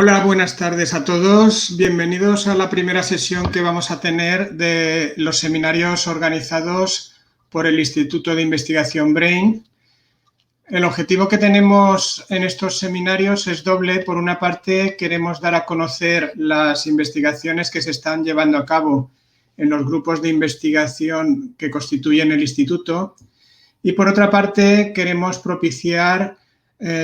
Hola, buenas tardes a todos. Bienvenidos a la primera sesión que vamos a tener de los seminarios organizados por el Instituto de Investigación BRAIN. El objetivo que tenemos en estos seminarios es doble. Por una parte, queremos dar a conocer las investigaciones que se están llevando a cabo en los grupos de investigación que constituyen el instituto. Y por otra parte, queremos propiciar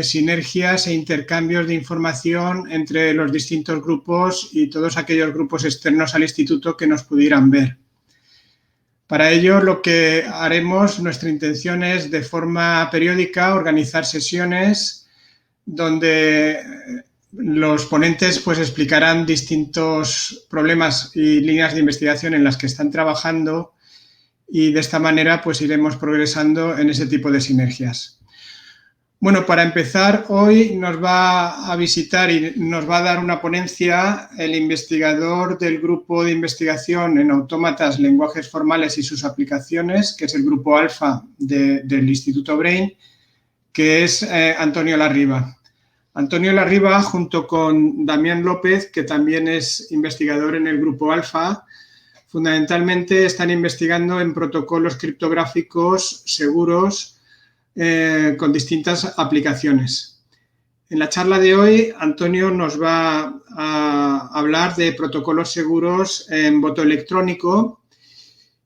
sinergias e intercambios de información entre los distintos grupos y todos aquellos grupos externos al instituto que nos pudieran ver. Para ello, lo que haremos, nuestra intención es de forma periódica organizar sesiones donde los ponentes pues explicarán distintos problemas y líneas de investigación en las que están trabajando y de esta manera pues iremos progresando en ese tipo de sinergias. Bueno, para empezar, hoy nos va a visitar y nos va a dar una ponencia el investigador del grupo de investigación en autómatas, lenguajes formales y sus aplicaciones, que es el grupo alfa del Instituto BRAIN, que es Antonio Larriba. Antonio Larriba, junto con Damián López, que también es investigador en el grupo alfa, fundamentalmente están investigando en protocolos criptográficos seguros con distintas aplicaciones. En la charla de hoy, Antonio nos va a hablar de protocolos seguros en voto electrónico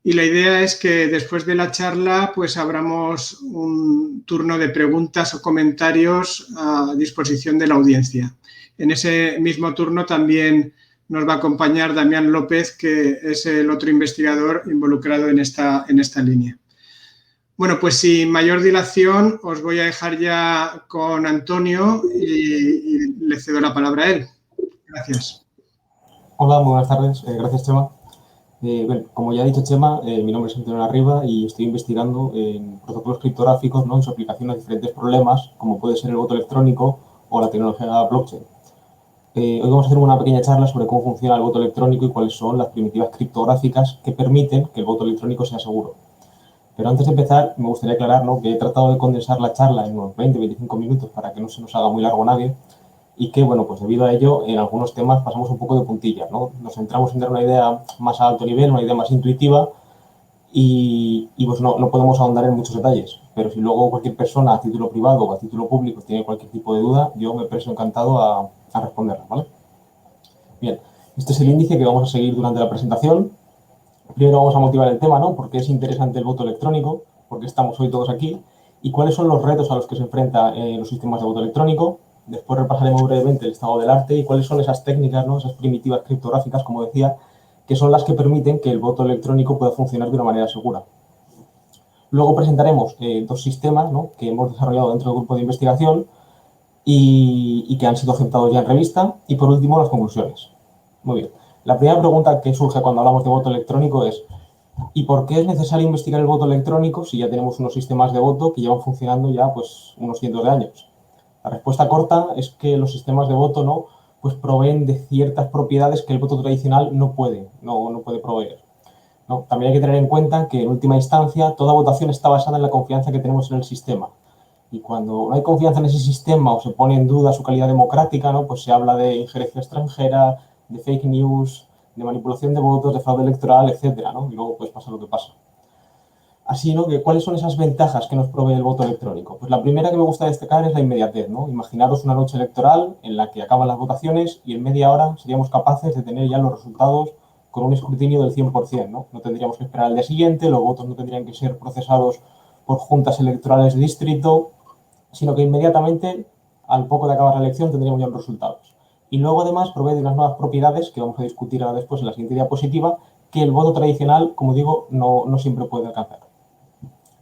y la idea es que después de la charla pues abramos un turno de preguntas o comentarios a disposición de la audiencia. En ese mismo turno también nos va a acompañar Damián López, que es el otro investigador involucrado en esta línea. Bueno, pues sin mayor dilación os voy a dejar ya con Antonio y le cedo la palabra a él. Gracias. Hola, muy buenas tardes. Gracias, Chema. Bueno, como ya ha dicho Chema, mi nombre es Antonio Larriba y estoy investigando en protocolos criptográficos, ¿no?, en su aplicación a diferentes problemas, como puede ser el voto electrónico o la tecnología blockchain. Hoy vamos a hacer una pequeña charla sobre cómo funciona el voto electrónico y cuáles son las primitivas criptográficas que permiten que el voto electrónico sea seguro. Pero antes de empezar, me gustaría aclarar, ¿no?, que he tratado de condensar la charla en unos 20-25 minutos para que no se nos haga muy largo a nadie y que, bueno, pues debido a ello, en algunos temas pasamos un poco de puntillas, ¿no? Nos centramos en dar una idea más a alto nivel, una idea más intuitiva y pues no podemos ahondar en muchos detalles. Pero si luego cualquier persona a título privado o a título público tiene cualquier tipo de duda, yo me presto encantado a responderla, ¿vale? Bien, este es el índice que vamos a seguir durante la presentación. Primero vamos a motivar el tema, ¿no?, porque es interesante el voto electrónico, porque estamos hoy todos aquí, y cuáles son los retos a los que se enfrentan los sistemas de voto electrónico. Después repasaremos brevemente el estado del arte y cuáles son esas técnicas, ¿no?, esas primitivas criptográficas, como decía, que son las que permiten que el voto electrónico pueda funcionar de una manera segura. Luego presentaremos dos sistemas, ¿no?, que hemos desarrollado dentro del grupo de investigación y que han sido aceptados ya en revista. Y por último, las conclusiones. Muy bien. La primera pregunta que surge cuando hablamos de voto electrónico es ¿y por qué es necesario investigar el voto electrónico si ya tenemos unos sistemas de voto que llevan funcionando ya pues unos cientos de años? La respuesta corta es que los sistemas de voto, ¿no?, pues proveen de ciertas propiedades que el voto tradicional no puede proveer, ¿no? También hay que tener en cuenta que en última instancia toda votación está basada en la confianza que tenemos en el sistema. Y cuando no hay confianza en ese sistema o se pone en duda su calidad democrática, ¿no?, pues se habla de injerencia extranjera, de fake news, de manipulación de votos, de fraude electoral, etcétera, ¿no? Y luego pues pasa lo que pasa. Así, ¿no?, ¿cuáles son esas ventajas que nos provee el voto electrónico? Pues la primera que me gusta destacar es la inmediatez, ¿no? Imaginaros una noche electoral en la que acaban las votaciones y en media hora seríamos capaces de tener ya los resultados con un escrutinio del 100%, ¿no? No tendríamos que esperar al día siguiente, los votos no tendrían que ser procesados por juntas electorales de distrito, sino que inmediatamente, al poco de acabar la elección, tendríamos ya los resultados. Y luego, además, provee de unas nuevas propiedades que vamos a discutir ahora después en la siguiente diapositiva, que el voto tradicional, como digo, no siempre puede alcanzar.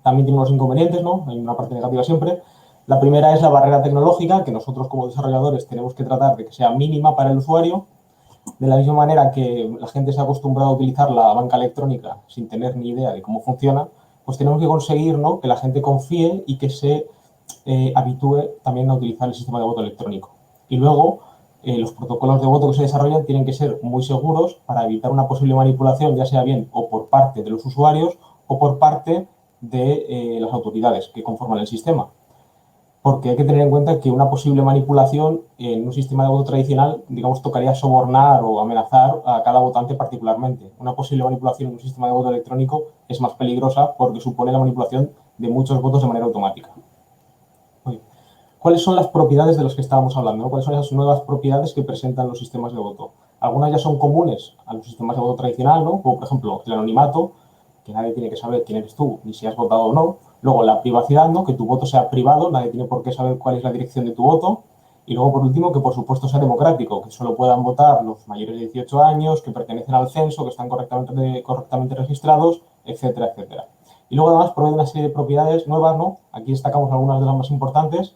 También tiene unos inconvenientes, ¿no? Hay una parte negativa siempre. La primera es la barrera tecnológica, que nosotros como desarrolladores tenemos que tratar de que sea mínima para el usuario. De la misma manera que la gente se ha acostumbrado a utilizar la banca electrónica sin tener ni idea de cómo funciona, pues tenemos que conseguir, ¿no?, que la gente confíe y que se habitúe también a utilizar el sistema de voto electrónico. Y luego, los protocolos de voto que se desarrollan tienen que ser muy seguros para evitar una posible manipulación, ya sea bien o por parte de los usuarios o por parte de las autoridades que conforman el sistema. porque hay que tener en cuenta que una posible manipulación en un sistema de voto tradicional, digamos, tocaría sobornar o amenazar a cada votante particularmente. Una posible manipulación en un sistema de voto electrónico es más peligrosa porque supone la manipulación de muchos votos de manera automática. ¿Cuáles son las propiedades de las que estábamos hablando, ¿no? ¿Cuáles son esas nuevas propiedades que presentan los sistemas de voto? Algunas ya son comunes a los sistemas de voto tradicional, ¿no? Como por ejemplo el anonimato, que nadie tiene que saber quién eres tú ni si has votado o no. Luego la privacidad, ¿no? Que tu voto sea privado, nadie tiene por qué saber cuál es la dirección de tu voto. Y luego, por último, que por supuesto sea democrático, que solo puedan votar los mayores de 18 años, que pertenecen al censo, que están correctamente registrados, etcétera, etcétera. Y luego además provee una serie de propiedades nuevas, ¿no? Aquí destacamos algunas de las más importantes.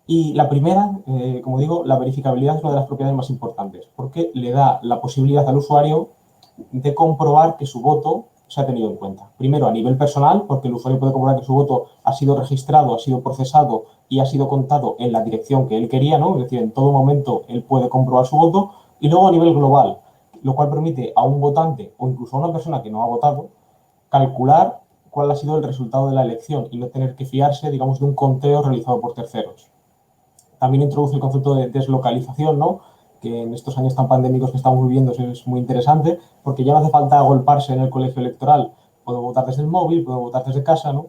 Y la primera, como digo, la verificabilidad es una de las propiedades más importantes, porque le da la posibilidad al usuario de comprobar que su voto se ha tenido en cuenta. Primero, a nivel personal, porque el usuario puede comprobar que su voto ha sido registrado, ha sido procesado y ha sido contado en la dirección que él quería, ¿no? Es decir, en todo momento él puede comprobar su voto. Y luego a nivel global, lo cual permite a un votante o incluso a una persona que no ha votado calcular cuál ha sido el resultado de la elección y no tener que fiarse, digamos, de un conteo realizado por terceros. También introduce el concepto de deslocalización, ¿no? Que en estos años tan pandémicos que estamos viviendo es muy interesante, porque ya no hace falta agolparse en el colegio electoral. Puedo votar desde el móvil, puedo votar desde casa, ¿no?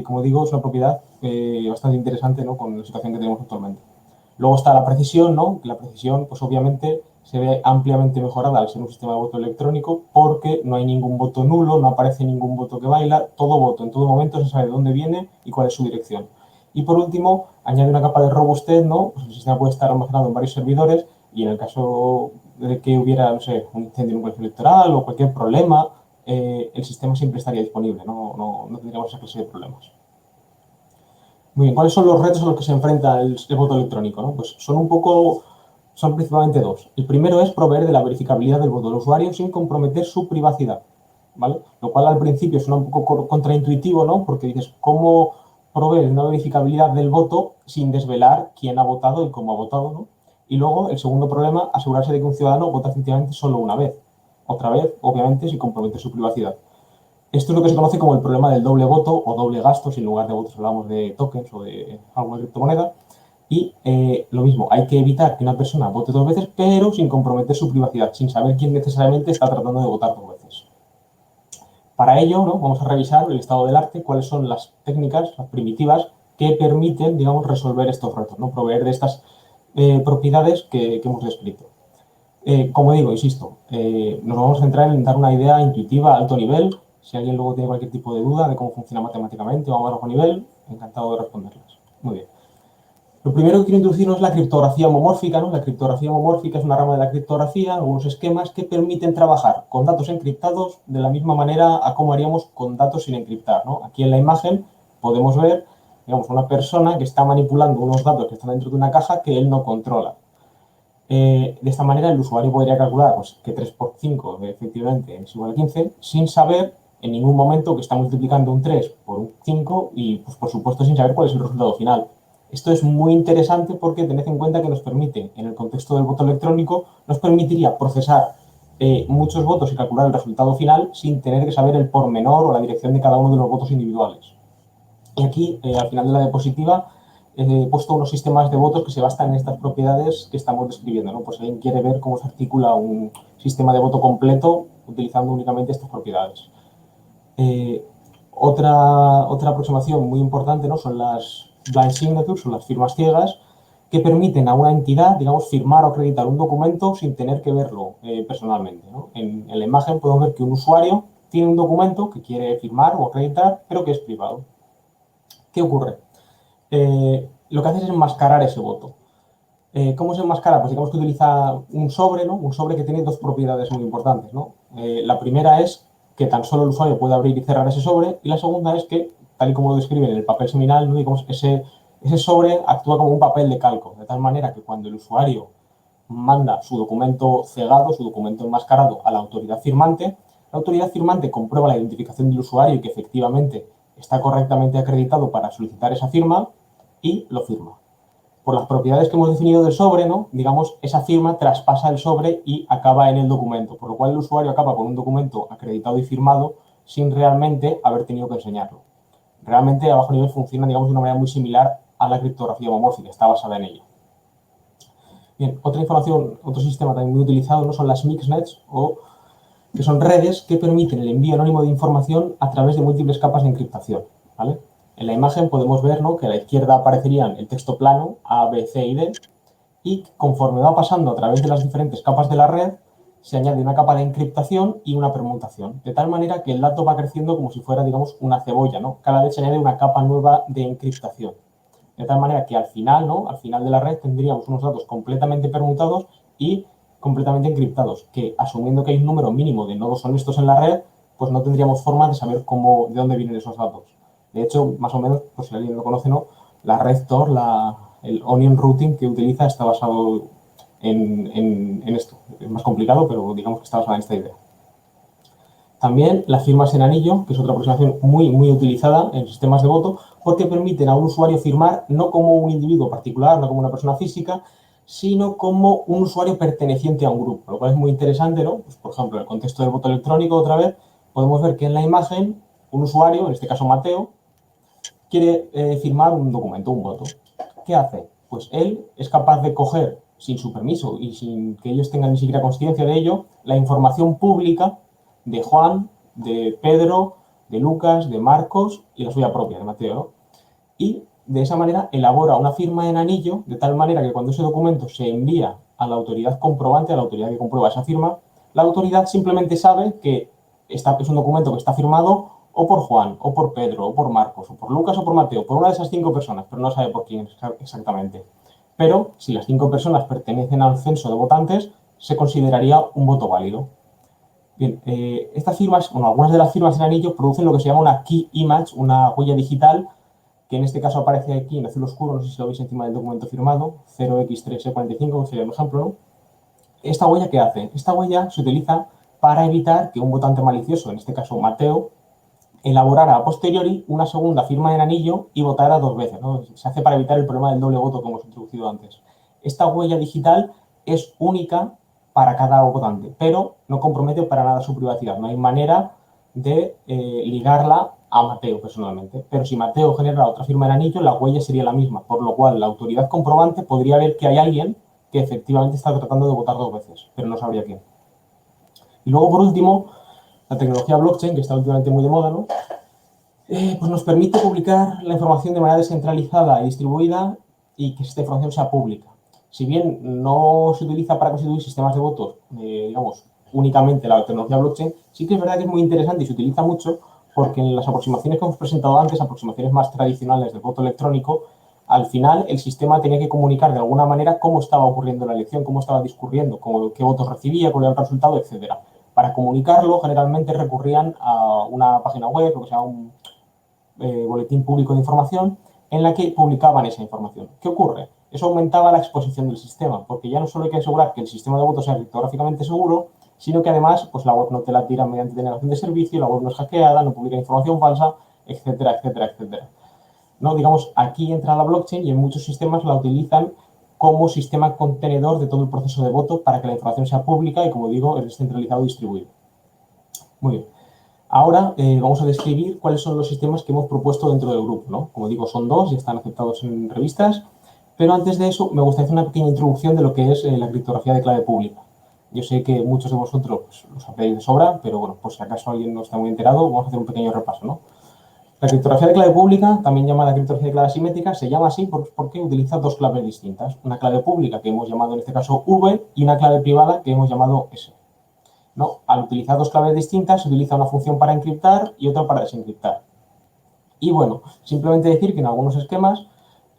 Como digo, es una propiedad bastante interesante, ¿no? Con la situación que tenemos actualmente. Luego está la precisión, ¿no? La precisión, pues obviamente, se ve ampliamente mejorada al ser un sistema de voto electrónico porque no hay ningún voto nulo, no aparece ningún voto que baila, todo voto en todo momento se sabe de dónde viene y cuál es su dirección. Y por último, añade una capa de robustez, ¿no? Pues el sistema puede estar almacenado en varios servidores y en el caso de que hubiera, no sé, un incendio en un colegio electoral o cualquier problema, el sistema siempre estaría disponible, no tendríamos esa clase de problemas. Muy bien, ¿cuáles son los retos a los que se enfrenta el voto electrónico, ¿no? Pues son principalmente dos. El primero es proveer de la verificabilidad del voto del usuario sin comprometer su privacidad, ¿vale? Lo cual al principio suena un poco contraintuitivo, ¿no? Porque dices, ¿cómo proveer una verificabilidad del voto sin desvelar quién ha votado y cómo ha votado, ¿no? Y luego, el segundo problema, asegurarse de que un ciudadano vota efectivamente solo una vez. Otra vez, obviamente, sin comprometer su privacidad. Esto es lo que se conoce como el problema del doble voto o doble gasto, si en lugar de votos hablamos de tokens o de alguna criptomoneda. Y lo mismo, hay que evitar que una persona vote dos veces, pero sin comprometer su privacidad, sin saber quién necesariamente está tratando de votar dos veces. Para ello, ¿no? Vamos a revisar el estado del arte, cuáles son las técnicas, las primitivas, que permiten, digamos, resolver estos retos, ¿no? Proveer de estas propiedades que hemos descrito. Como digo, insisto, nos vamos a centrar en dar una idea intuitiva a alto nivel. Si alguien luego tiene cualquier tipo de duda de cómo funciona matemáticamente o a bajo nivel, encantado de responderlas. Muy bien. Lo primero que quiero introducir es la criptografía homomórfica, ¿no? La criptografía homomórfica es una rama de la criptografía, algunos esquemas que permiten trabajar con datos encriptados de la misma manera a como haríamos con datos sin encriptar, ¿no? Aquí en la imagen podemos ver, digamos, una persona que está manipulando unos datos que están dentro de una caja que él no controla. De esta manera el usuario podría calcular pues, que 3 por 5 efectivamente es igual a 15 sin saber en ningún momento que está multiplicando un 3 por un 5 y pues, por supuesto sin saber cuál es el resultado final. Esto es muy interesante porque tened en cuenta que nos permite, en el contexto del voto electrónico, nos permitiría procesar muchos votos y calcular el resultado final sin tener que saber el pormenor o la dirección de cada uno de los votos individuales. Y aquí, al final de la diapositiva, he puesto unos sistemas de votos que se basan en estas propiedades que estamos describiendo, ¿no? Pues si alguien quiere ver cómo se articula un sistema de voto completo utilizando únicamente estas propiedades. Otra aproximación muy importante, ¿no? Son las blind signatures, son las firmas ciegas, que permiten a una entidad, digamos, firmar o acreditar un documento sin tener que verlo personalmente, ¿no? En la imagen podemos ver que un usuario tiene un documento que quiere firmar o acreditar, pero que es privado. ¿Qué ocurre? Lo que hace es enmascarar ese voto. ¿Cómo se enmascara? Pues digamos que utiliza un sobre, ¿no? Un sobre que tiene dos propiedades muy importantes, ¿no? La primera es que tan solo el usuario puede abrir y cerrar ese sobre, y la segunda es que, tal y como lo describe en el papel seminal, ¿no? Digamos, ese sobre actúa como un papel de calco, de tal manera que cuando el usuario manda su documento cegado, su documento enmascarado a la autoridad firmante comprueba la identificación del usuario y que efectivamente está correctamente acreditado para solicitar esa firma y lo firma. Por las propiedades que hemos definido del sobre, ¿no? Digamos, esa firma traspasa el sobre y acaba en el documento, por lo cual el usuario acaba con un documento acreditado y firmado sin realmente haber tenido que enseñarlo. Realmente a bajo nivel funciona, digamos, de una manera muy similar a la criptografía homomórfica, está basada en ello. Bien, otra información, otro sistema también muy utilizado, ¿no?, son las mixnets, que son redes que permiten el envío anónimo de información a través de múltiples capas de encriptación, ¿vale? En la imagen podemos ver, ¿no?, que a la izquierda aparecerían el texto plano A, B, C y D, y conforme va pasando a través de las diferentes capas de la red, se añade una capa de encriptación y una permutación, de tal manera que el dato va creciendo como si fuera, digamos, una cebolla, ¿no? Cada vez se añade una capa nueva de encriptación. De tal manera que al final, ¿no?, al final de la red tendríamos unos datos completamente permutados y completamente encriptados, que asumiendo que hay un número mínimo de nodos honestos en la red, pues no tendríamos forma de saber de dónde vienen esos datos. De hecho, más o menos, pues si alguien lo conoce, ¿no?, la red Tor, el onion routing que utiliza está basado en esto. Es más complicado, pero digamos que está basado en esta idea. También las firmas en anillo, que es otra aproximación muy utilizada en sistemas de voto, porque permiten a un usuario firmar no como un individuo particular, no como una persona física, sino como un usuario perteneciente a un grupo, lo cual es muy interesante, ¿no? Pues, por ejemplo, en el contexto del voto electrónico, otra vez, podemos ver que en la imagen un usuario, en este caso Mateo, quiere firmar un documento, un voto. ¿Qué hace? Pues él es capaz de coger, sin su permiso y sin que ellos tengan ni siquiera consciencia de ello, la información pública de Juan, de Pedro, de Lucas, de Marcos y la suya propia, de Mateo, ¿no? Y de esa manera elabora una firma en anillo, de tal manera que cuando ese documento se envía a la autoridad comprobante, a la autoridad que comprueba esa firma, la autoridad simplemente sabe que es un documento que está firmado o por Juan, o por Pedro, o por Marcos, o por Lucas, o por Mateo, por una de esas 5 personas, pero no sabe por quién exactamente. Pero si las 5 personas pertenecen al censo de votantes, se consideraría un voto válido. Bien, estas firmas, bueno, algunas de las firmas en anillo producen lo que se llama una key image, una huella digital, que en este caso aparece aquí en azul oscuro, no sé si lo veis encima del documento firmado, 0x3e45, que sería el ejemplo, ¿no? ¿Esta huella qué hace? Esta huella se utiliza para evitar que un votante malicioso, en este caso Mateo, elaborara a posteriori una segunda firma en anillo y votara 2 veces, ¿no? Se hace para evitar el problema del doble voto que hemos introducido antes. Esta huella digital es única para cada votante, pero no compromete para nada su privacidad. No hay manera de ligarla a Mateo personalmente. Pero si Mateo genera otra firma en anillo, la huella sería la misma, por lo cual la autoridad comprobante podría ver que hay alguien que efectivamente está tratando de votar 2 veces, pero no sabría quién. Y luego, por último, la tecnología blockchain, que está últimamente muy de moda, ¿no? Pues nos permite publicar la información de manera descentralizada y distribuida y que esta información sea pública. Si bien no se utiliza para constituir sistemas de votos, digamos, únicamente la tecnología blockchain, sí que es verdad que es muy interesante y se utiliza mucho porque en las aproximaciones que hemos presentado antes, aproximaciones más tradicionales del voto electrónico, al final el sistema tenía que comunicar de alguna manera cómo estaba ocurriendo la elección, cómo estaba discurriendo, qué votos recibía, cuál era el resultado, etc. Para comunicarlo, generalmente recurrían a una página web, lo que se llama un boletín público de información, en la que publicaban esa información. ¿Qué ocurre? Eso aumentaba la exposición del sistema, porque ya no solo hay que asegurar que el sistema de voto sea criptográficamente seguro, sino que además pues, la web no te la tira mediante denegación de servicio, la web no es hackeada, no publica información falsa, etcétera, etcétera, etcétera. ¿No? Digamos, aquí entra la blockchain y en muchos sistemas la utilizan como sistema contenedor de todo el proceso de voto para que la información sea pública y, como digo, es descentralizado y distribuido. Muy bien. Ahora vamos a describir cuáles son los sistemas que hemos propuesto dentro del grupo, ¿no? Como digo, son 2 y están aceptados en revistas, pero antes de eso me gustaría hacer una pequeña introducción de lo que es la criptografía de clave pública. Yo sé que muchos de vosotros pues, lo sabréis de sobra, pero bueno, por si acaso alguien no está muy enterado, vamos a hacer un pequeño repaso, ¿no? La criptografía de clave pública, también llamada criptografía de clave asimétrica, se llama así porque utiliza 2 claves distintas. Una clave pública que hemos llamado en este caso V y una clave privada que hemos llamado S. ¿No? Al utilizar 2 claves distintas, se utiliza una función para encriptar y otra para desencriptar. Y bueno, simplemente decir que en algunos esquemas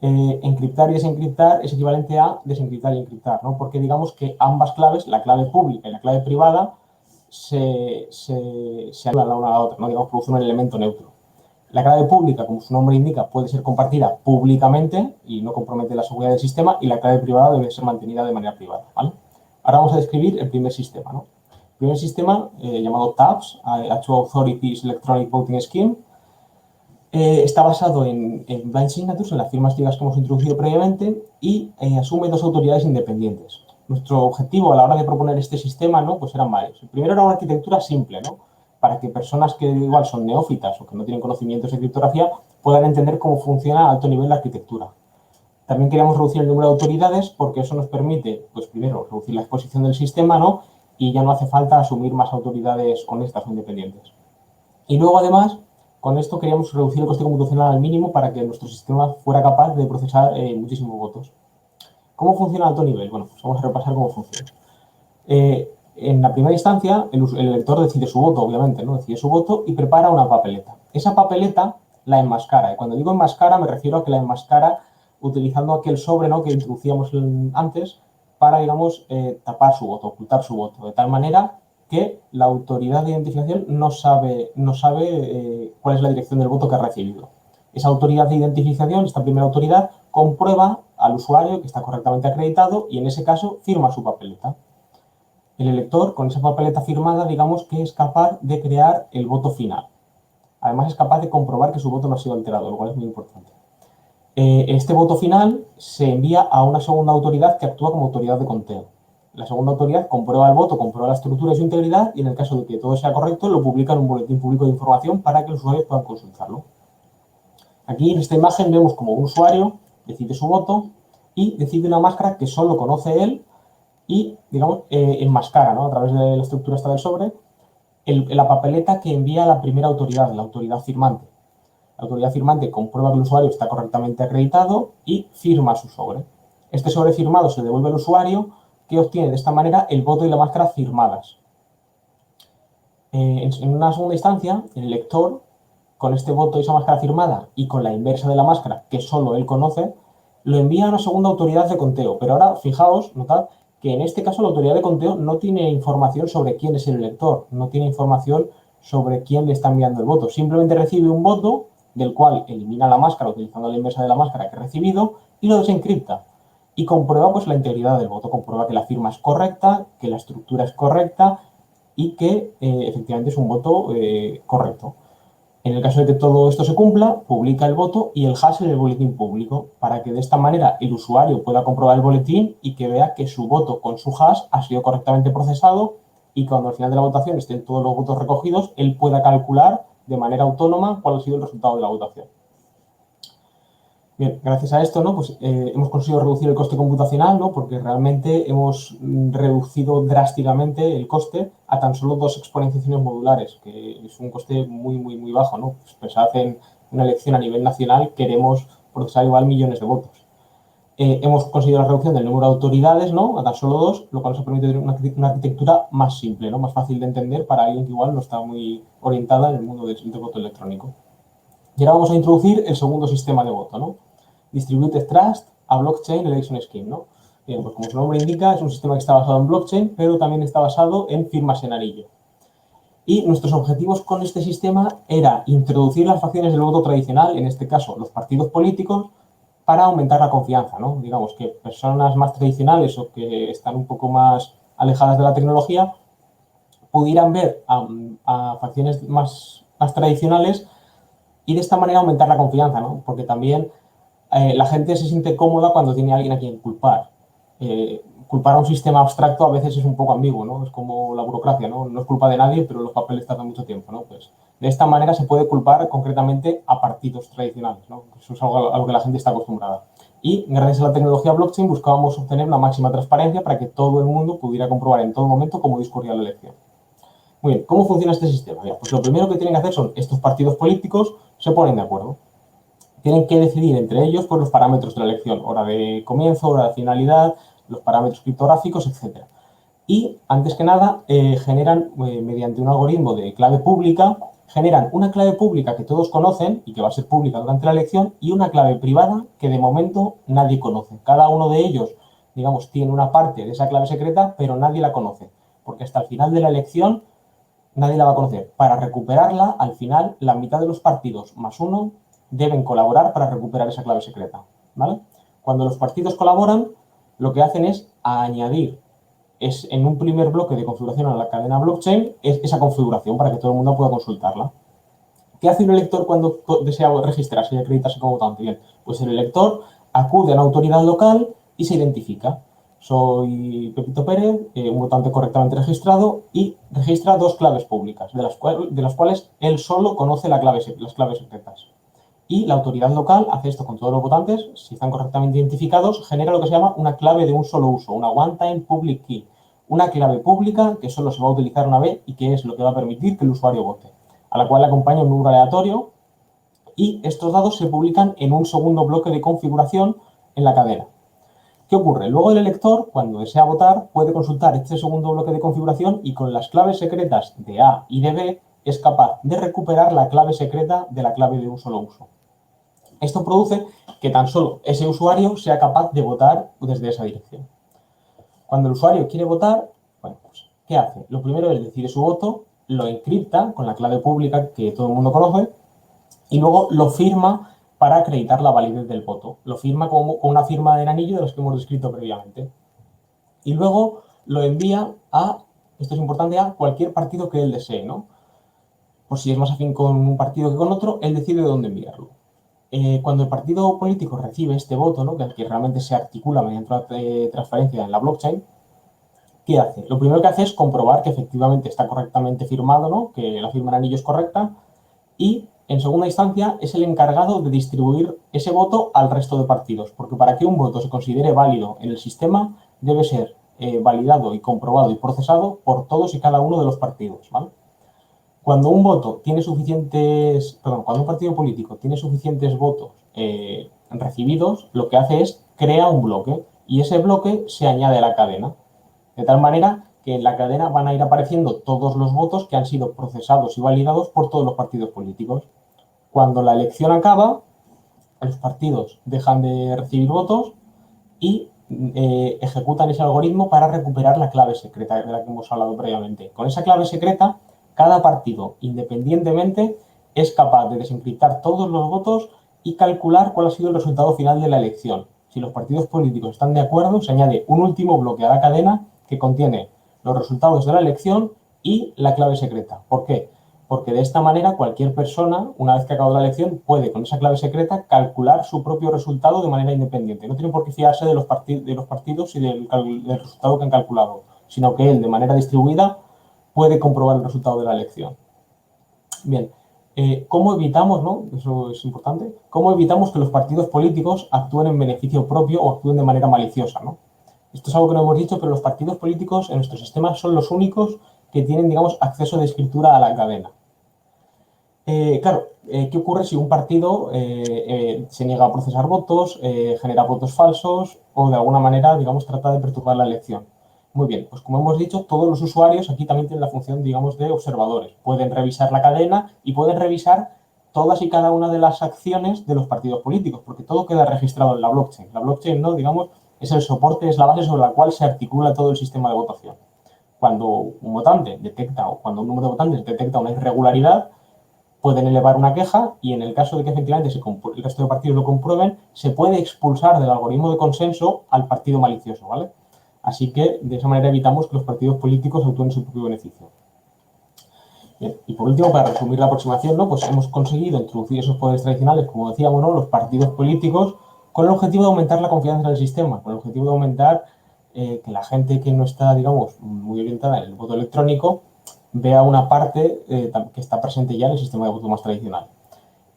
encriptar y desencriptar es equivalente a desencriptar y encriptar, ¿no? Porque digamos que ambas claves, la clave pública y la clave privada, se anulan la una a la otra, ¿no? Digamos, producen un elemento neutro. La clave pública, como su nombre indica, puede ser compartida públicamente y no compromete la seguridad del sistema, y la clave privada debe ser mantenida de manera privada, ¿vale? Ahora vamos a describir el primer sistema, ¿no? El primer sistema, llamado TAPS, Two Authorities Electronic Voting Scheme, está basado en blind signatures, en las firmas ciegas que hemos introducido previamente, y asume 2 autoridades independientes. Nuestro objetivo a la hora de proponer este sistema, ¿no? Pues eran varios. El primero era una arquitectura simple, ¿no? Para que personas que igual son neófitas o que no tienen conocimientos de criptografía puedan entender cómo funciona a alto nivel la arquitectura. También queríamos reducir el número de autoridades porque eso nos permite, pues primero, reducir la exposición del sistema, ¿no? Y ya no hace falta asumir más autoridades honestas o independientes. Y luego, además, con esto queríamos reducir el coste computacional al mínimo para que nuestro sistema fuera capaz de procesar muchísimos votos. ¿Cómo funciona a alto nivel? Bueno, pues vamos a repasar cómo funciona. En la primera instancia, el elector decide su voto, obviamente, ¿no? Decide su voto y prepara una papeleta. Esa papeleta la enmascara. Y cuando digo enmascara, me refiero a que la enmascara utilizando aquel sobre, ¿no?, que introducíamos antes para, digamos, tapar su voto, ocultar su voto, de tal manera que la autoridad de identificación no sabe cuál es la dirección del voto que ha recibido. Esa autoridad de identificación, esta primera autoridad, comprueba al usuario que está correctamente acreditado y, en ese caso, firma su papeleta. El elector, con esa papeleta firmada, digamos que es capaz de crear el voto final. Además, es capaz de comprobar que su voto no ha sido alterado, lo cual es muy importante. Este voto final se envía a una segunda autoridad que actúa como autoridad de conteo. La segunda autoridad comprueba el voto, comprueba la estructura y su integridad y, en el caso de que todo sea correcto, lo publica en un boletín público de información para que los usuarios puedan consultarlo. Aquí en esta imagen vemos como un usuario decide su voto y decide una máscara que solo conoce él y, digamos, enmascara, ¿no?, a través de la estructura esta del sobre, la papeleta que envía a la primera autoridad, la autoridad firmante. La autoridad firmante comprueba que el usuario está correctamente acreditado y firma su sobre. Este sobre firmado se devuelve al usuario, que obtiene de esta manera el voto y la máscara firmadas. En una segunda instancia, el lector, con este voto y esa máscara firmada y con la inversa de la máscara, que solo él conoce, lo envía a una segunda autoridad de conteo. Pero ahora, fijaos, notad que en este caso la autoridad de conteo no tiene información sobre quién es el elector, no tiene información sobre quién le está enviando el voto. Simplemente recibe un voto del cual elimina la máscara utilizando la inversa de la máscara que ha recibido y lo desencripta. Y comprueba, pues, la integridad del voto, comprueba que la firma es correcta, que la estructura es correcta y que efectivamente es un voto correcto. En el caso de que todo esto se cumpla, publica el voto y el hash en el boletín público, para que de esta manera el usuario pueda comprobar el boletín y que vea que su voto con su hash ha sido correctamente procesado y cuando al final de la votación estén todos los votos recogidos, él pueda calcular de manera autónoma cuál ha sido el resultado de la votación. Bien, gracias a esto, ¿no?, pues, hemos conseguido reducir el coste computacional, ¿no?, porque realmente hemos reducido drásticamente el coste a tan solo 2 exponenciaciones modulares, que es un coste muy, muy, muy bajo, ¿no? Pues pensad en una elección a nivel nacional, queremos procesar igual millones de votos. Hemos conseguido la reducción del número de autoridades, ¿no?, a tan solo 2, lo cual nos ha permitido tener una arquitectura más simple, ¿no?, más fácil de entender para alguien que igual no está muy orientada en el mundo del voto electrónico. Y ahora vamos a introducir el segundo sistema de voto, ¿no? Distributed Trust a Blockchain Election Scheme, ¿no? Bien, pues como su nombre indica, es un sistema que está basado en blockchain, pero también está basado en firmas en anillo. Y nuestros objetivos con este sistema era introducir las facciones del voto tradicional, en este caso los partidos políticos, para aumentar la confianza, ¿no? Digamos que personas más tradicionales o que están un poco más alejadas de la tecnología pudieran ver a facciones más tradicionales y de esta manera aumentar la confianza, ¿no? Porque también la gente se siente cómoda cuando tiene a alguien a quien culpar. Culpar a un sistema abstracto a veces es un poco ambiguo, ¿no? Es como la burocracia, ¿no? No es culpa de nadie, pero los papeles tardan mucho tiempo, ¿no? Pues de esta manera se puede culpar concretamente a partidos tradicionales, ¿no? Eso es algo a lo que la gente está acostumbrada. Y gracias a la tecnología blockchain buscábamos obtener una máxima transparencia para que todo el mundo pudiera comprobar en todo momento cómo discurría la elección. Muy bien, ¿cómo funciona este sistema? Bien, pues lo primero que tienen que hacer son estos partidos políticos se ponen de acuerdo. Tienen que decidir entre ellos, pues, los parámetros de la elección, hora de comienzo, hora de finalidad, los parámetros criptográficos, etc. Y, antes que nada, generan, mediante un algoritmo de clave pública, generan una clave pública que todos conocen y que va a ser pública durante la elección y una clave privada que de momento nadie conoce. Cada uno de ellos, digamos, tiene una parte de esa clave secreta, pero nadie la conoce, porque hasta el final de la elección nadie la va a conocer. Para recuperarla, al final, la mitad de los partidos más uno deben colaborar para recuperar esa clave secreta, ¿vale? Cuando los partidos colaboran, lo que hacen es añadir en un primer bloque de configuración a la cadena blockchain esa configuración para que todo el mundo pueda consultarla. ¿Qué hace un elector cuando desea registrarse y acreditarse como votante? Bien, pues el elector acude a una autoridad local y se identifica. Soy Pepito Pérez, un votante correctamente registrado, y registra 2 claves públicas, de las cuales él solo conoce las claves secretas. Y la autoridad local hace esto con todos los votantes, si están correctamente identificados, genera lo que se llama una clave de un solo uso, una one-time public key, una clave pública que solo se va a utilizar una vez y que es lo que va a permitir que el usuario vote, a la cual le acompaña un número aleatorio, y estos datos se publican en un segundo bloque de configuración en la cadena. ¿Qué ocurre? Luego el elector, cuando desea votar, puede consultar este segundo bloque de configuración y con las claves secretas de A y de B es capaz de recuperar la clave secreta de la clave de un solo uso. Esto produce que tan solo ese usuario sea capaz de votar desde esa dirección. Cuando el usuario quiere votar, bueno, pues, ¿qué hace? Lo primero es decide su voto, lo encripta con la clave pública que todo el mundo conoce y luego lo firma para acreditar la validez del voto. Lo firma con una firma del anillo de los que hemos descrito previamente. Y luego lo envía a, esto es importante, a cualquier partido que él desee, ¿no? Por si es más afín con un partido que con otro, él decide dónde enviarlo. Cuando el partido político recibe este voto, ¿no? que realmente se articula mediante una transferencia en la blockchain, ¿qué hace? Lo primero que hace es comprobar que efectivamente está correctamente firmado, ¿no? Que la firma en anillo es correcta, y en segunda instancia es el encargado de distribuir ese voto al resto de partidos, porque para que un voto se considere válido en el sistema debe ser validado y comprobado y procesado por todos y cada uno de los partidos, ¿vale? Cuando un partido político tiene suficientes votos recibidos, lo que hace es crea un bloque y ese bloque se añade a la cadena. De tal manera que en la cadena van a ir apareciendo todos los votos que han sido procesados y validados por todos los partidos políticos. Cuando la elección acaba, los partidos dejan de recibir votos y ejecutan ese algoritmo para recuperar la clave secreta de la que hemos hablado previamente. Con esa clave secreta, cada partido, independientemente, es capaz de desencriptar todos los votos y calcular cuál ha sido el resultado final de la elección. Si los partidos políticos están de acuerdo, se añade un último bloque a la cadena que contiene los resultados de la elección y la clave secreta. ¿Por qué? Porque de esta manera cualquier persona, una vez que ha acabado la elección, puede con esa clave secreta calcular su propio resultado de manera independiente. No tiene por qué fiarse de los partidos y del resultado que han calculado, sino que él, de manera distribuida, puede comprobar el resultado de la elección. Bien, ¿cómo evitamos, no? Eso es importante, ¿cómo evitamos que los partidos políticos actúen en beneficio propio o actúen de manera maliciosa, ¿no? Esto es algo que no hemos dicho, pero los partidos políticos en nuestro sistema son los únicos que tienen, digamos, acceso de escritura a la cadena. Claro, ¿qué ocurre si un partido se niega a procesar votos, genera votos falsos o de alguna manera, digamos, trata de perturbar la elección? Muy bien, pues como hemos dicho, todos los usuarios aquí también tienen la función, digamos, de observadores. Pueden revisar la cadena y pueden revisar todas y cada una de las acciones de los partidos políticos, porque todo queda registrado en la blockchain. La blockchain, ¿no? Digamos, es el soporte, es la base sobre la cual se articula todo el sistema de votación. Cuando un votante detecta o cuando un número de votantes detecta una irregularidad, pueden elevar una queja y en el caso de que efectivamente el resto de partidos lo comprueben, se puede expulsar del algoritmo de consenso al partido malicioso, ¿vale? Así que de esa manera evitamos que los partidos políticos actúen en su propio beneficio. Bien, y por último, para resumir la aproximación, ¿no? Pues hemos conseguido introducir esos poderes tradicionales, como decíamos, ¿no? Los partidos políticos, con el objetivo de aumentar la confianza en el sistema, con el objetivo de aumentar que la gente que no está, digamos, muy orientada en el voto electrónico vea una parte que está presente ya en el sistema de voto más tradicional.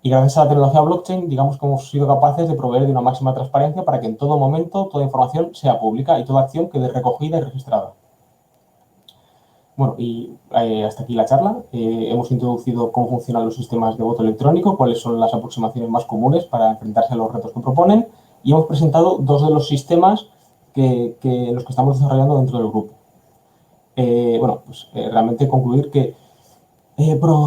Y gracias a la tecnología blockchain, digamos que hemos sido capaces de proveer de una máxima transparencia para que en todo momento toda información sea pública y toda acción quede recogida y registrada. Bueno, y hasta aquí la charla. Hemos introducido cómo funcionan los sistemas de voto electrónico, cuáles son las aproximaciones más comunes para enfrentarse a los retos que proponen, y hemos presentado dos de los sistemas en los que estamos desarrollando dentro del grupo. Realmente concluir que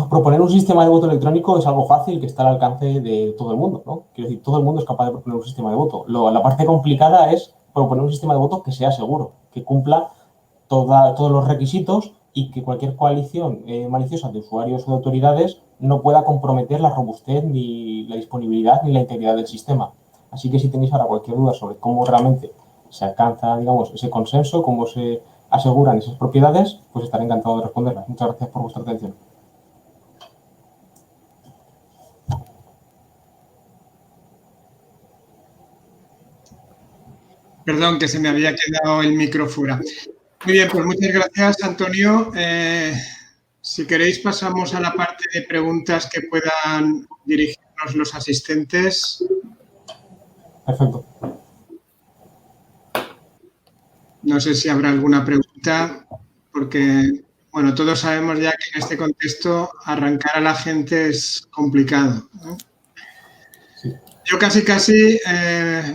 proponer un sistema de voto electrónico es algo fácil que está al alcance de todo el mundo, ¿no? Quiero decir, todo el mundo es capaz de proponer un sistema de voto. La parte complicada es proponer un sistema de voto que sea seguro, que cumpla todos los requisitos y que cualquier coalición maliciosa de usuarios o de autoridades no pueda comprometer la robustez, ni la disponibilidad, ni la integridad del sistema. Así que si tenéis ahora cualquier duda sobre cómo realmente se alcanza, digamos, ese consenso, cómo se aseguran esas propiedades, pues estaré encantado de responderlas. Muchas gracias por vuestra atención. Perdón, que se me había quedado el micro fuera. Muy bien, pues muchas gracias, Antonio. Si queréis, pasamos a la parte de preguntas que puedan dirigirnos los asistentes. Perfecto. No sé si habrá alguna pregunta, porque, bueno, todos sabemos ya que en este contexto arrancar a la gente es complicado, ¿no? Sí. Yo casi,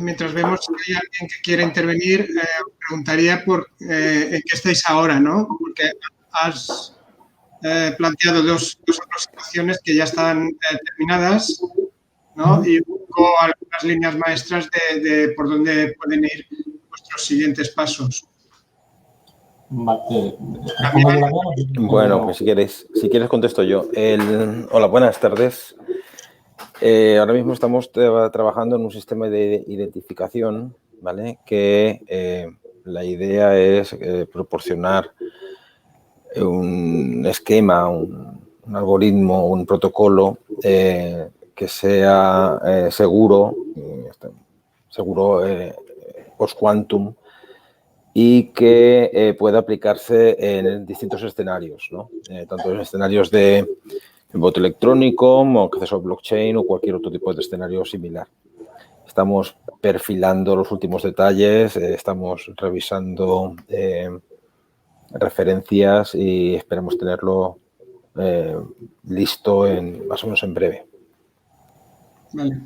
mientras vemos si hay alguien que quiere intervenir, preguntaría por en qué estáis ahora, ¿no? Porque has planteado dos aproximaciones que ya están terminadas, ¿no? Y un poco algunas líneas maestras de por dónde pueden ir vuestros siguientes pasos. Vale, bueno, pues si quieres contesto yo. Hola, buenas tardes. Ahora mismo estamos trabajando en un sistema de identificación, ¿vale? Que la idea es proporcionar un esquema, un algoritmo, un protocolo que sea seguro post-quantum, y que pueda aplicarse en distintos escenarios, ¿no? Tanto en escenarios de voto electrónico, como acceso a blockchain o cualquier otro tipo de escenario similar. Estamos perfilando los últimos detalles, estamos revisando referencias y esperamos tenerlo listo más o menos en breve. Vale.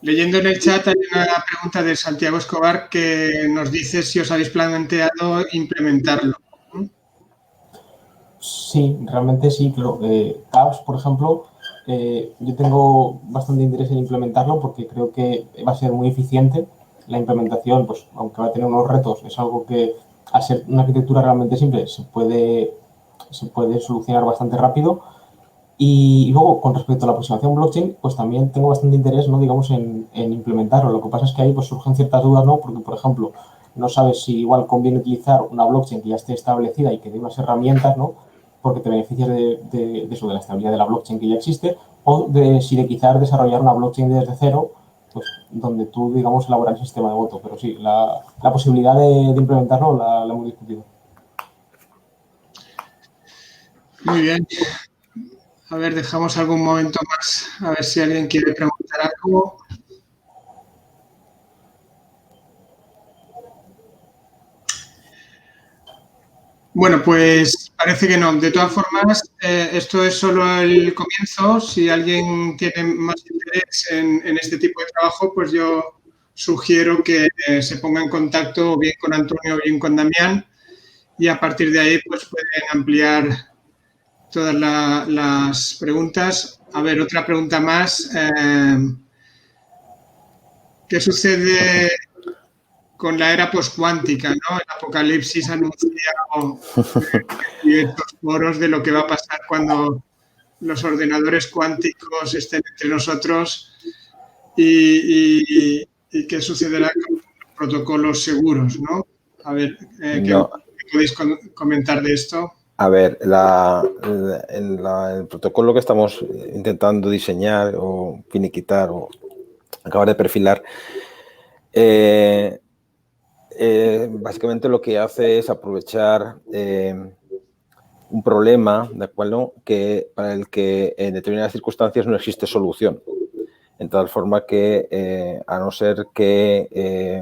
Leyendo en el chat hay una pregunta de Santiago Escobar que nos dice si os habéis planteado implementarlo. Sí, realmente sí, claro. CAPS, por ejemplo, yo tengo bastante interés en implementarlo porque creo que va a ser muy eficiente. La implementación, pues aunque va a tener unos retos, es algo que, al ser una arquitectura realmente simple, se puede solucionar bastante rápido. Y luego, con respecto a la aproximación blockchain, pues también tengo bastante interés, ¿no? Digamos, en implementarlo. Lo que pasa es que ahí pues, surgen ciertas dudas, ¿no? Porque, por ejemplo, no sabes si igual conviene utilizar una blockchain que ya esté establecida y que dé unas herramientas, ¿no? Porque te beneficias de eso, de la estabilidad de la blockchain que ya existe, o si de quizás desarrollar una blockchain desde cero, pues donde tú, digamos, elaborar el sistema de voto. Pero sí, la posibilidad de implementarlo la hemos discutido. Muy bien. A ver, dejamos algún momento más, a ver si alguien quiere preguntar algo. Bueno, pues parece que no. De todas formas, esto es solo el comienzo. Si alguien tiene más interés en este tipo de trabajo, pues yo sugiero que se ponga en contacto o bien con Antonio o bien con Damián, y a partir de ahí pues pueden ampliar todas las preguntas. A ver, otra pregunta más. ¿Qué sucede con la era postcuántica, ¿no? El apocalipsis anunciado en estos foros de lo que va a pasar cuando los ordenadores cuánticos estén entre nosotros y qué sucederá con los protocolos seguros, ¿no? A ver, ¿qué podéis comentar de esto? A ver, el protocolo que estamos intentando diseñar o finiquitar o acabar de perfilar, básicamente lo que hace es aprovechar un problema, ¿de acuerdo?, para el que en determinadas circunstancias no existe solución. En tal forma que, a no ser que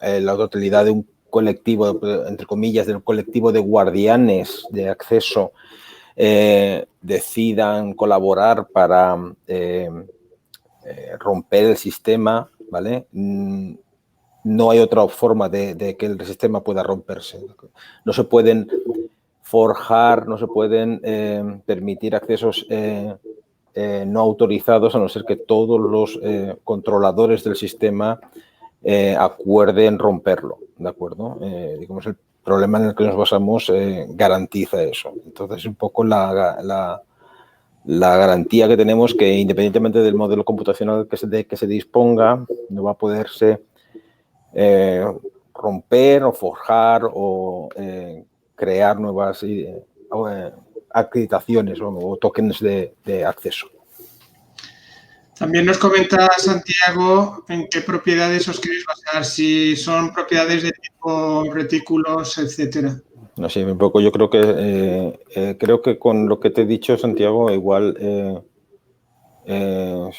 la totalidad de un colectivo, entre comillas, del colectivo de guardianes de acceso decidan colaborar para romper el sistema, ¿vale? No hay otra forma de que el sistema pueda romperse. No se pueden forjar, no se pueden permitir accesos no autorizados, a no ser que todos los controladores del sistema acuerden romperlo, ¿de acuerdo? Digamos, el problema en el que nos basamos garantiza eso. Entonces, un poco la garantía que tenemos, que independientemente del modelo computacional que se disponga, no va a poderse romper o forjar o crear nuevas acreditaciones o tokens de acceso. También nos comenta Santiago en qué propiedades os queréis basar, si son propiedades de tipo retículos, etcétera. No sé, un poco yo creo que con lo que te he dicho, Santiago, igual ya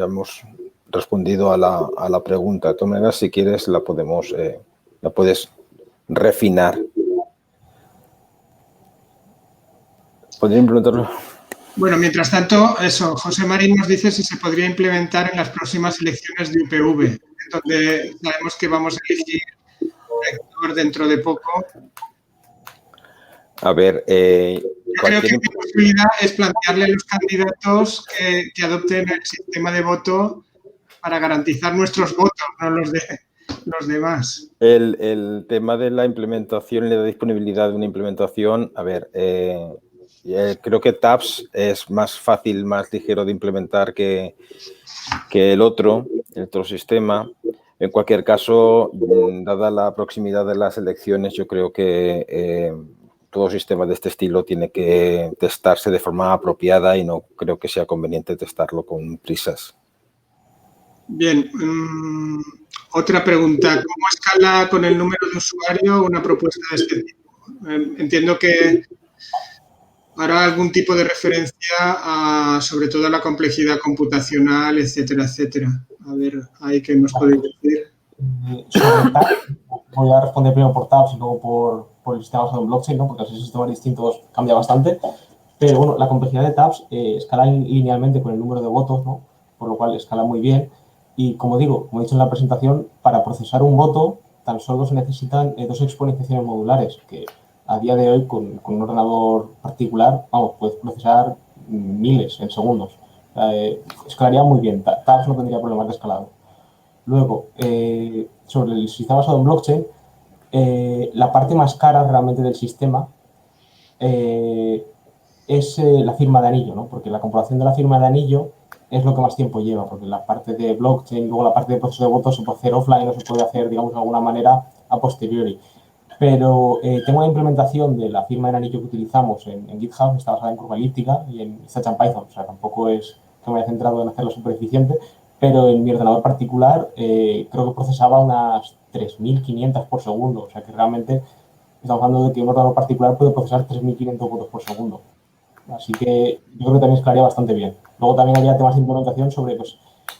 hemos respondido a la pregunta. De todas maneras, si quieres, la puedes refinar. ¿Podría implementarlo? Bueno, mientras tanto, eso, José Marín nos dice si se podría implementar en las próximas elecciones de UPV, donde sabemos que vamos a elegir rector dentro de poco. A ver, yo creo que la posibilidad es plantearle a los candidatos que adopten el sistema de voto para garantizar nuestros votos, no los de los demás. El tema de la implementación y la disponibilidad de una implementación, a ver, creo que TAPS es más fácil, más ligero de implementar que el otro sistema. En cualquier caso, dada la proximidad de las elecciones, yo creo que todo sistema de este estilo tiene que testarse de forma apropiada y no creo que sea conveniente testarlo con prisas. Bien, otra pregunta. ¿Cómo escala con el número de usuario una propuesta de este tipo? Entiendo que hará algún tipo de referencia a, sobre todo, a la complejidad computacional, etcétera, etcétera. A ver, ¿ahí qué nos podéis decir? Sobre TAPS, voy a responder primero por TAPS y luego por el sistema basado en blockchain, ¿no? Porque los sistemas distintos cambia bastante. Pero bueno, la complejidad de TAPS escala linealmente con el número de votos, ¿no? Por lo cual escala muy bien. Y como digo, como he dicho en la presentación, para procesar un voto tan solo se necesitan 2 exponenciaciones modulares, que a día de hoy con un ordenador particular, vamos, puedes procesar miles en segundos. Escalaría muy bien, TAPS no tendría problemas de escalado. Luego, sobre el sistema basado en blockchain, la parte más cara realmente del sistema es la firma de anillo, ¿no? Porque la comprobación de la firma de anillo es lo que más tiempo lleva, porque la parte de blockchain, luego la parte de proceso de votos se puede hacer offline o se puede hacer, digamos, de alguna manera a posteriori. Pero tengo una implementación de la firma de anillo que utilizamos en GitHub, está basada en curva elíptica y en Scratch and Python, o sea, tampoco es que me haya centrado en hacerlo súper eficiente, pero en mi ordenador particular creo que procesaba unas 3.500 por segundo, o sea que realmente estamos hablando de que un ordenador particular puede procesar 3.500 votos por segundo. Así que yo creo que también escalaría bastante bien. Luego también había temas de implementación sobre pues,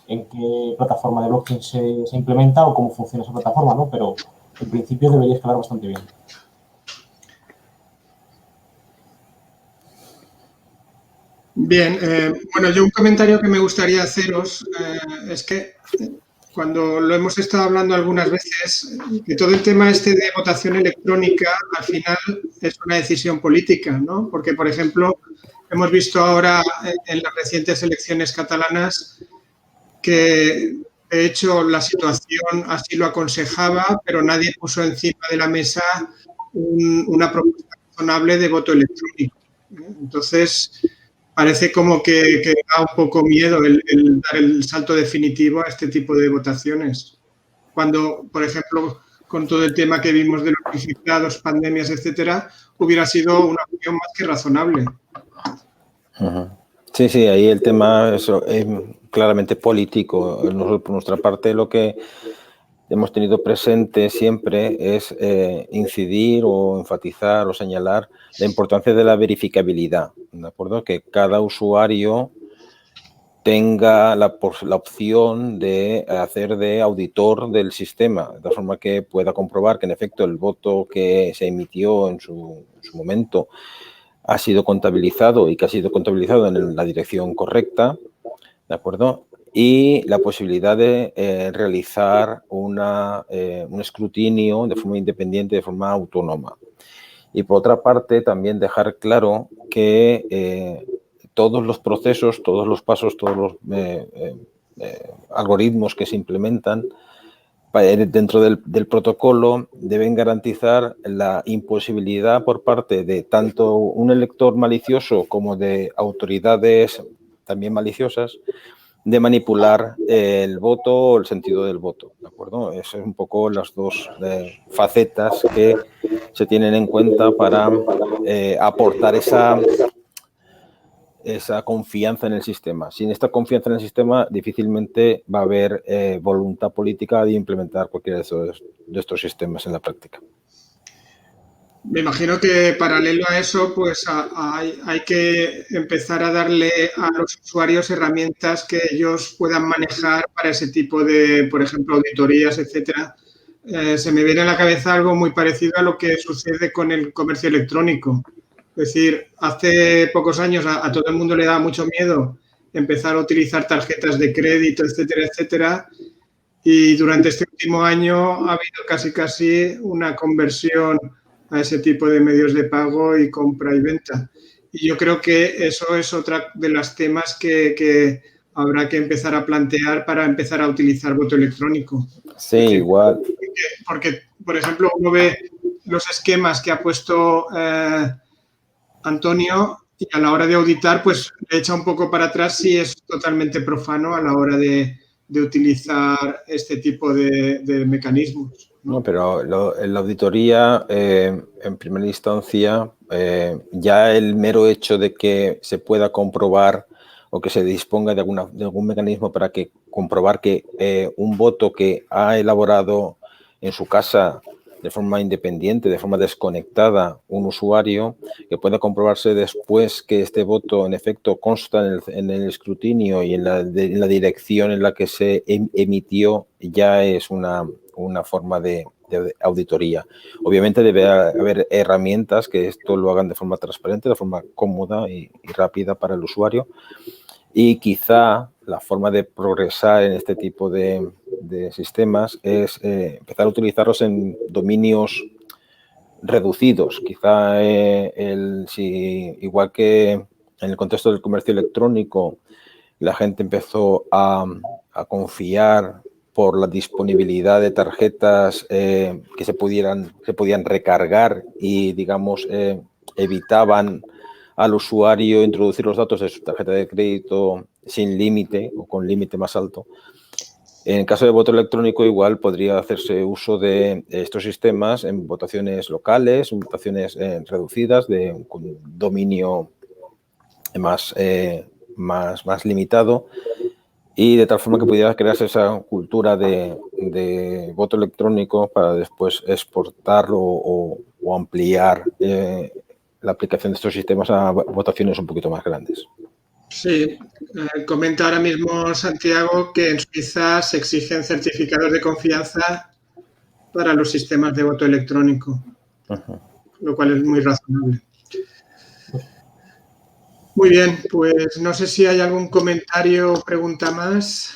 en qué plataforma de blockchain se implementa o cómo funciona esa plataforma, ¿no? Pero en principio debería escalar bastante bien. Bien, bueno, yo un comentario que me gustaría haceros es que cuando lo hemos estado hablando algunas veces, que todo el tema este de votación electrónica al final es una decisión política, ¿no? Porque, por ejemplo, hemos visto ahora en las recientes elecciones catalanas que, de hecho, la situación así lo aconsejaba, pero nadie puso encima de la mesa una propuesta razonable de voto electrónico. Entonces, parece como que da un poco miedo el dar el salto definitivo a este tipo de votaciones. Cuando, por ejemplo, con todo el tema que vimos de los infectados, pandemias, etcétera, hubiera sido una opción más que razonable. Sí, ahí el tema es claramente político. Por nuestra parte, lo que hemos tenido presente siempre es incidir o enfatizar o señalar la importancia de la verificabilidad, ¿de acuerdo? Que cada usuario tenga la opción de hacer de auditor del sistema, de forma que pueda comprobar que en efecto el voto que se emitió en su momento ha sido contabilizado y que ha sido contabilizado en la dirección correcta, ¿de acuerdo? Y la posibilidad de realizar un escrutinio de forma independiente, de forma autónoma. Y por otra parte, también dejar claro que todos los procesos, todos los pasos, todos los algoritmos que se implementan dentro del protocolo deben garantizar la imposibilidad por parte de tanto un elector malicioso como de autoridades también maliciosas de manipular el voto o el sentido del voto, ¿de acuerdo? Esas son un poco las dos facetas que se tienen en cuenta para aportar esa confianza en el sistema. Sin esta confianza en el sistema, difícilmente va a haber voluntad política de implementar cualquiera de estos sistemas en la práctica. Me imagino que paralelo a eso, pues hay que empezar a darle a los usuarios herramientas que ellos puedan manejar para ese tipo de, por ejemplo, auditorías, etcétera. Se me viene a la cabeza algo muy parecido a lo que sucede con el comercio electrónico. Es decir, hace pocos años a todo el mundo le daba mucho miedo empezar a utilizar tarjetas de crédito, etcétera, etcétera. Y durante este último año ha habido casi una conversión a ese tipo de medios de pago y compra y venta. Y yo creo que eso es otra de los temas que habrá que empezar a plantear para empezar a utilizar voto electrónico. Sí, igual. Porque, por ejemplo, uno ve los esquemas que ha puesto Antonio y a la hora de auditar, pues le echa un poco para atrás si es totalmente profano a la hora de utilizar este tipo de mecanismos, ¿no? No, pero en la auditoría, en primera instancia, ya el mero hecho de que se pueda comprobar o que se disponga de algún mecanismo para que comprobar que un voto que ha elaborado en su casa de forma independiente, de forma desconectada, un usuario, que pueda comprobarse después que este voto en efecto consta en el escrutinio y en la dirección en la que se emitió, ya es una forma de auditoría. Obviamente debe haber herramientas que esto lo hagan de forma transparente, de forma cómoda y rápida para el usuario. Y quizá la forma de progresar en este tipo de sistemas es empezar a utilizarlos en dominios reducidos. Quizá igual que en el contexto del comercio electrónico la gente empezó a confiar por la disponibilidad de tarjetas que se podían recargar y, digamos, evitaban al usuario introducir los datos de su tarjeta de crédito sin límite o con límite más alto. En el caso de voto electrónico, igual podría hacerse uso de estos sistemas en votaciones locales, en votaciones reducidas, con un dominio más limitado, y de tal forma que pudiera crearse esa cultura de voto electrónico para después exportarlo o ampliar la aplicación de estos sistemas a votaciones un poquito más grandes. Sí, comenta ahora mismo Santiago que en Suiza se exigen certificados de confianza para los sistemas de voto electrónico, lo cual es muy razonable. Muy bien, pues no sé si hay algún comentario o pregunta más.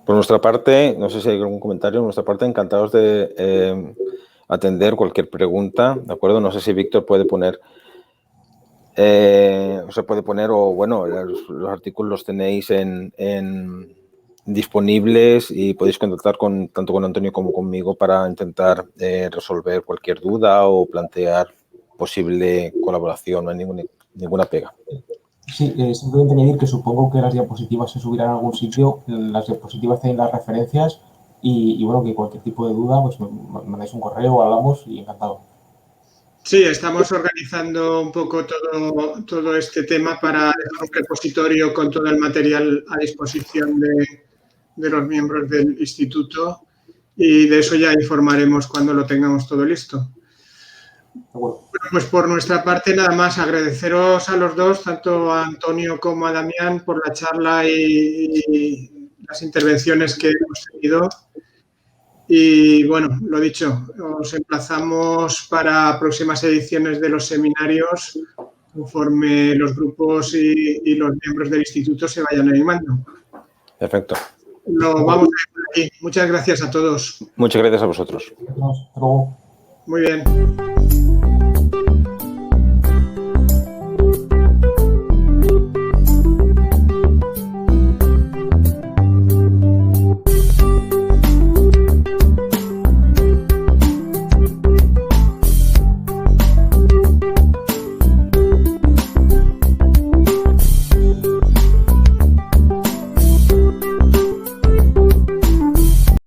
Por nuestra parte, no sé si hay algún comentario. Por nuestra parte, encantados de atender cualquier pregunta, ¿de acuerdo? No sé si Víctor puede poner, o bueno, los artículos los tenéis disponibles y podéis contactar tanto con Antonio como conmigo para intentar resolver cualquier duda o plantear posible colaboración. No hay ninguna pega. Sí, simplemente añadir que supongo que las diapositivas se subirán a algún sitio, las diapositivas tienen las referencias y bueno, que cualquier tipo de duda, pues me mandáis un correo, hablamos y encantado. Sí, estamos organizando un poco todo este tema para un repositorio con todo el material a disposición de los miembros del instituto y de eso ya informaremos cuando lo tengamos todo listo. Bueno, pues por nuestra parte nada más, agradeceros a los dos, tanto a Antonio como a Damián, por la charla y las intervenciones que hemos tenido. Y bueno, lo dicho, os emplazamos para próximas ediciones de los seminarios conforme los grupos y los miembros del instituto se vayan animando. Perfecto. Lo vamos a dejar aquí. Muchas gracias a todos. Muchas gracias a vosotros. Hasta luego. Muy bien.